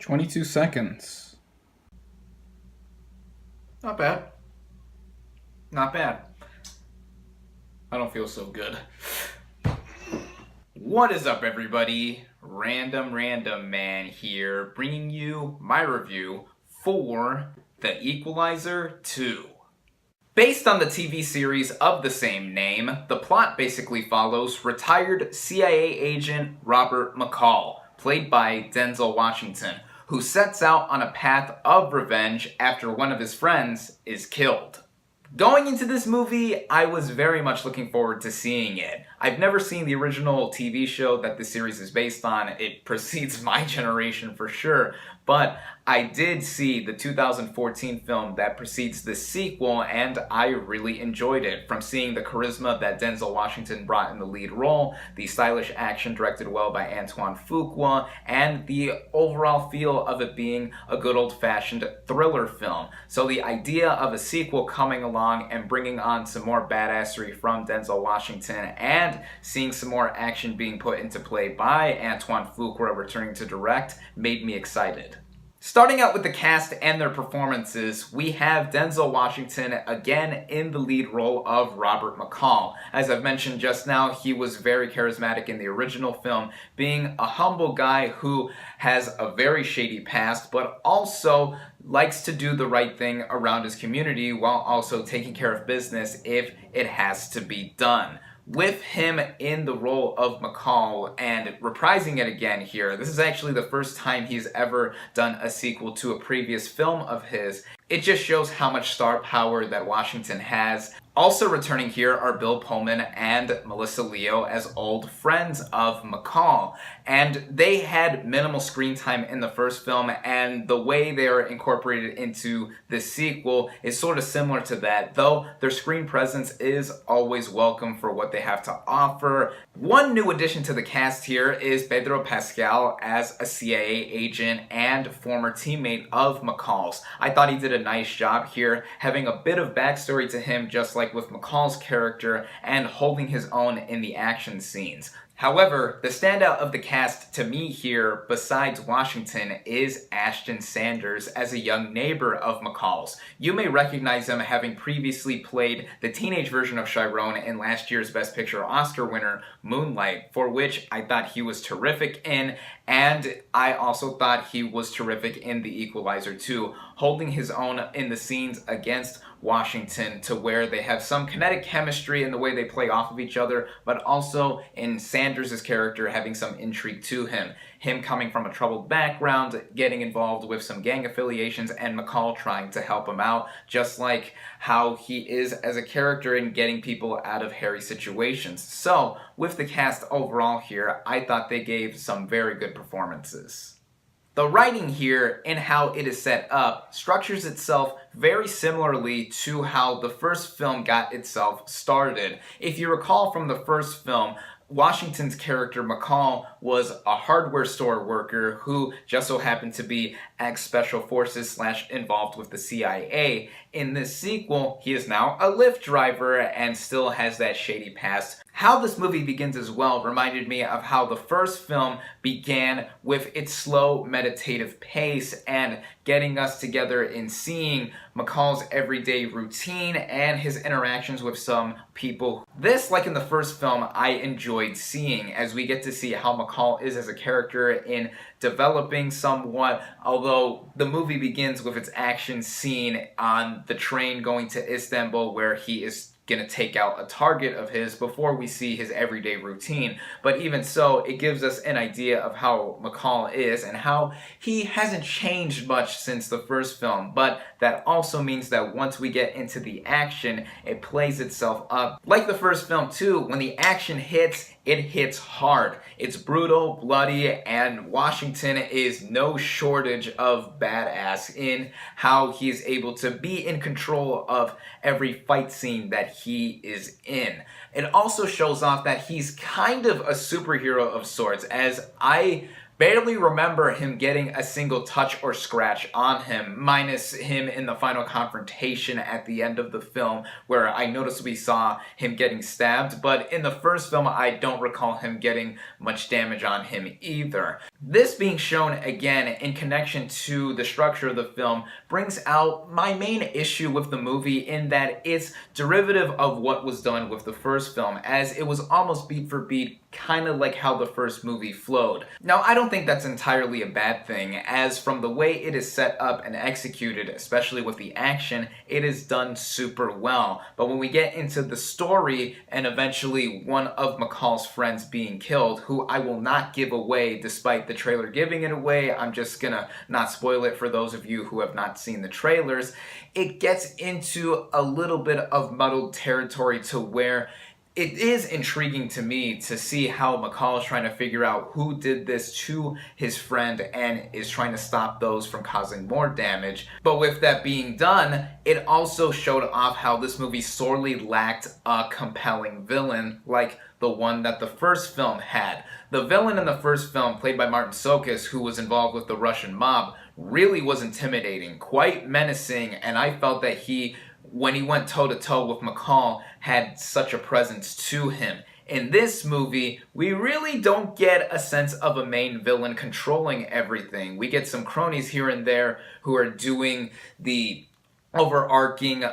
22 seconds. Not bad. Not bad. I don't feel so good. What is up, everybody? RandomRandomMan here, bringing you my review for The Equalizer 2. Based on the TV series of the same name, the plot basically follows retired CIA agent Robert McCall, played by Denzel Washington, who sets out on a path of revenge after one of his friends is killed. Going into this movie, I was very much looking forward to seeing it. I've never seen the original TV show that the series is based on. It precedes my generation for sure, but I did see the 2014 film that precedes the sequel, and I really enjoyed it. From seeing the charisma that Denzel Washington brought in the lead role, the stylish action directed well by Antoine Fuqua, and the overall feel of it being a good old-fashioned thriller film. So the idea of a sequel coming along and bringing on some more badassery from Denzel Washington and seeing some more action being put into play by Antoine Fuqua returning to direct made me excited. Starting out with the cast and their performances, we have Denzel Washington again in the lead role of Robert McCall. As I've mentioned just now, he was very charismatic in the original film, being a humble guy who has a very shady past, but also likes to do the right thing around his community while also taking care of business if it has to be done. With him in the role of McCall and reprising it again here, this is actually the first time he's ever done a sequel to a previous film of his. It just shows how much star power that Washington has. Also returning here are Bill Pullman and Melissa Leo as old friends of McCall. And they had minimal screen time in the first film, and the way they are incorporated into the sequel is sort of similar to that, though their screen presence is always welcome for what they have to offer. One new addition to the cast here is Pedro Pascal as a CIA agent and former teammate of McCall's. I thought he did a nice job here, having a bit of backstory to him just like with McCall's character and holding his own in the action scenes. However, the standout of the cast to me here, besides Washington, is Ashton Sanders as a young neighbor of McCall's. You may recognize him having previously played the teenage version of Chiron in last year's Best Picture Oscar winner, Moonlight, for which I thought he was terrific in, and I also thought he was terrific in The Equalizer 2, holding his own in the scenes against Washington to where they have some kinetic chemistry in the way they play off of each other, but also in Sanders' character having some intrigue to him. Him coming from a troubled background, getting involved with some gang affiliations, and McCall trying to help him out, just like how he is as a character in getting people out of hairy situations. So, with the cast overall here, I thought they gave some very good performances. The writing here and how it is set up structures itself very similarly to how the first film got itself started. If you recall from the first film, Washington's character McCall was a hardware store worker who just so happened to be ex-special forces / involved with the CIA. In this sequel, he is now a Lyft driver and still has that shady past. How this movie begins as well reminded me of how the first film began with its slow, meditative pace and getting us together in seeing McCall's everyday routine and his interactions with some people. This, like in the first film, I enjoyed seeing as we get to see how McCall is as a character in developing somewhat, although the movie begins with its action scene on the train going to Istanbul where he is gonna take out a target of his before we see his everyday routine. But even so, it gives us an idea of how McCall is and how he hasn't changed much since the first film. But that also means that once we get into the action, it plays itself up. Like the first film too, when the action hits, it hits hard. It's brutal, bloody, and Washington is no shortage of badass in how he is able to be in control of every fight scene that he is in. It also shows off that he's kind of a superhero of sorts, as I barely remember him getting a single touch or scratch on him, minus him in the final confrontation at the end of the film, where I noticeably saw him getting stabbed, but in the first film I don't recall him getting much damage on him either. This being shown again in connection to the structure of the film brings out my main issue with the movie, in that it's derivative of what was done with the first film, as it was almost beat for beat, kind of like how the first movie flowed. Now, I don't think that's entirely a bad thing, as from the way it is set up and executed, especially with the action, it is done super well. But when we get into the story, and eventually one of McCall's friends being killed, who I will not give away despite the trailer giving it away, I'm just gonna not spoil it for those of you who have not seen the trailers, it gets into a little bit of muddled territory to where it is intriguing to me to see how McCall is trying to figure out who did this to his friend and is trying to stop those from causing more damage. But with that being done, it also showed off how this movie sorely lacked a compelling villain like the one that the first film had. The villain in the first film, played by Martin Sokus, who was involved with the Russian mob, really was intimidating, quite menacing, and I felt that he, when he went toe-to-toe with McCall, had such a presence to him. In this movie, we really don't get a sense of a main villain controlling everything. We get some cronies here and there who are doing the overarching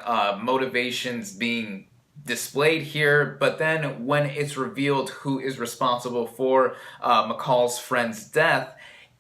motivations being displayed here, but then when it's revealed who is responsible for McCall's friend's death,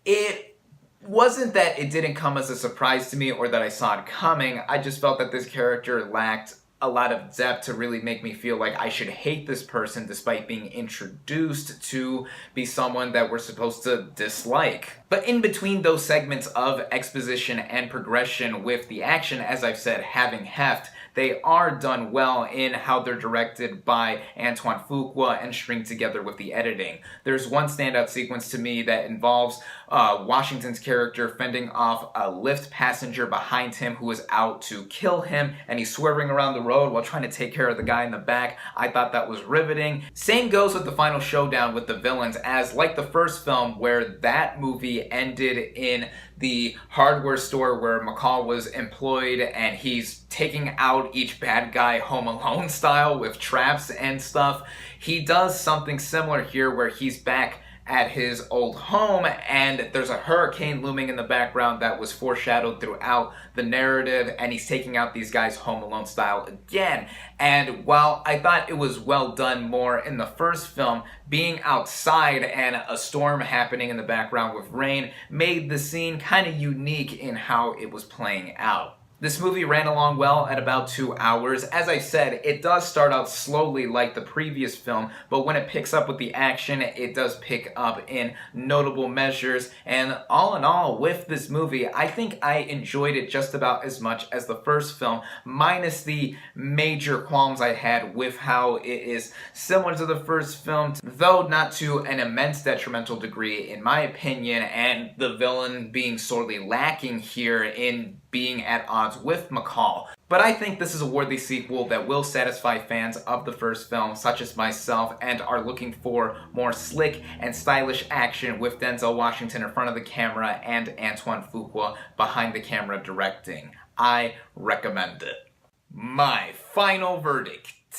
it wasn't that it didn't come as a surprise to me or that I saw it coming. I just felt that this character lacked a lot of depth to really make me feel like I should hate this person despite being introduced to be someone that we're supposed to dislike. But in between those segments of exposition and progression with the action, as I've said, having heft, they are done well in how they're directed by Antoine Fuqua and stringed together with the editing. There's one standout sequence to me that involves Washington's character fending off a Lyft passenger behind him who is out to kill him, and he's swerving around the road while trying to take care of the guy in the back. I thought that was riveting. Same goes with the final showdown with the villains, as like the first film, where that movie ended in the hardware store where McCall was employed and he's taking out each bad guy Home Alone style with traps and stuff. He does something similar here where he's back at his old home and there's a hurricane looming in the background that was foreshadowed throughout the narrative, and he's taking out these guys Home Alone style again. And while I thought it was well done more in the first film, being outside and a storm happening in the background with rain made the scene kind of unique in how it was playing out. This movie ran along well at about 2 hours. As I said, it does start out slowly like the previous film, but when it picks up with the action, it does pick up in notable measures. And all in all, with this movie, I think I enjoyed it just about as much as the first film, minus the major qualms I had with how it is similar to the first film, though not to an immense detrimental degree in my opinion, and the villain being sorely lacking here in being at odds with McCall. But I think this is a worthy sequel that will satisfy fans of the first film, such as myself, and are looking for more slick and stylish action with Denzel Washington in front of the camera and Antoine Fuqua behind the camera directing. I recommend it. My final verdict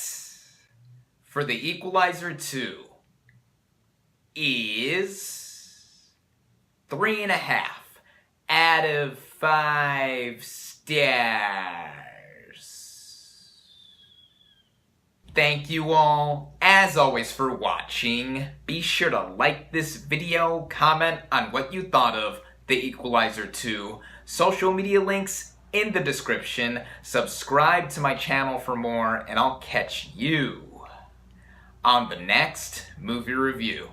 for The Equalizer 2 is 3.5 out of 5 stars. Thank you all, as always, for watching. Be sure to like this video, comment on what you thought of The Equalizer 2, social media links in the description, subscribe to my channel for more, and I'll catch you on the next movie review.